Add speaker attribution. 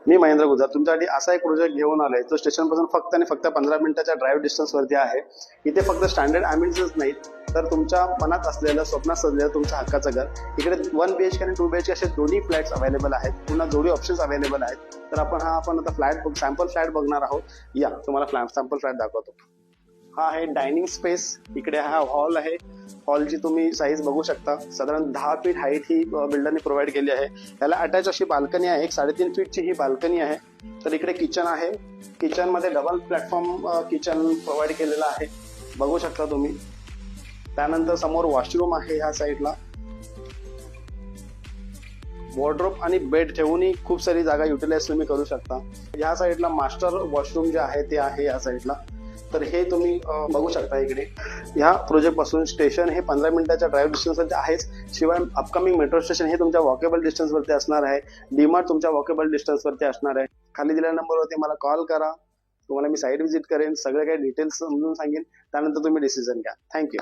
Speaker 1: मी महेंद्र गुजर तुमच्यासाठी असा एक प्रोजेक्ट घेऊन आलोय जो स्टेशन पासून फक्त आणि फक्त 15 मिनिटाच्या ड्राईव्ह डिस्टन्स वरती आहे. इथे फक्त स्टँडर्ड अमेनिटीज नाहीत तर तुमच्या मनात असलेलं स्वप्नात सजलेलं तुमच्या हक्काचं घर. इकडे 1 BHK आणि 2 BHK असे दोन्ही फ्लॅट्स अवेलेबल आहेत. पुन्हा जोडी ऑप्शन्स अवेलेबल आहेत. तर आपण आता फ्लॅट सॅम्पल फ्लॅट बघणार आहोत. या तुम्हाला सॅम्पल फ्लॅट दाखवतो. हा आहे डायनिंग स्पेस. इकडे हा हॉल आहे. हॉलची तुम्ही साईज बघू शकता. साधारण 10 फीट हाईट ही बिल्डरने प्रोव्हाइड केली आहे. याला अटॅच अशी बाल्कनी आहे. 3.5 फीटची ही बाल्कनी आहे. तर इकडे किचन आहे. किचन मध्ये डबल प्लॅटफॉर्म किचन प्रोव्हाइड केलेला आहे, बघू शकता तुम्ही. त्यानंतर समोर वॉशरूम आहे. ह्या साईडला वॉर्डरोब आणि बेड ठेवूनही खूप सारी जागा युटिलाइज तुम्ही करू शकता. ह्या साईडला मास्टर वॉशरूम जे आहे ते आहे या साईडला. तर हे तुम्ही बघू शकता. इकडे ह्या प्रोजेक्ट पासून स्टेशन हे 15 मिनिटाच्या ड्राईव्ह डिस्टन्सवरती आहेच. शिवाय अपकमिंग मेट्रो स्टेशन हे तुमच्या वॉकेबल डिस्टन्सवरती असणार आहे. डीमार्ट तुमच्या वॉकेबल डिस्टन्सवरती असणार आहे. खाली दिलेल्या नंबरवरती मला कॉल करा. तुम्हाला मी साईट व्हिजिट करेन, सगळे काही डिटेल्स समजून सांगेन. त्यानंतर तुम्ही डिसिजन घ्या. थँक्यू.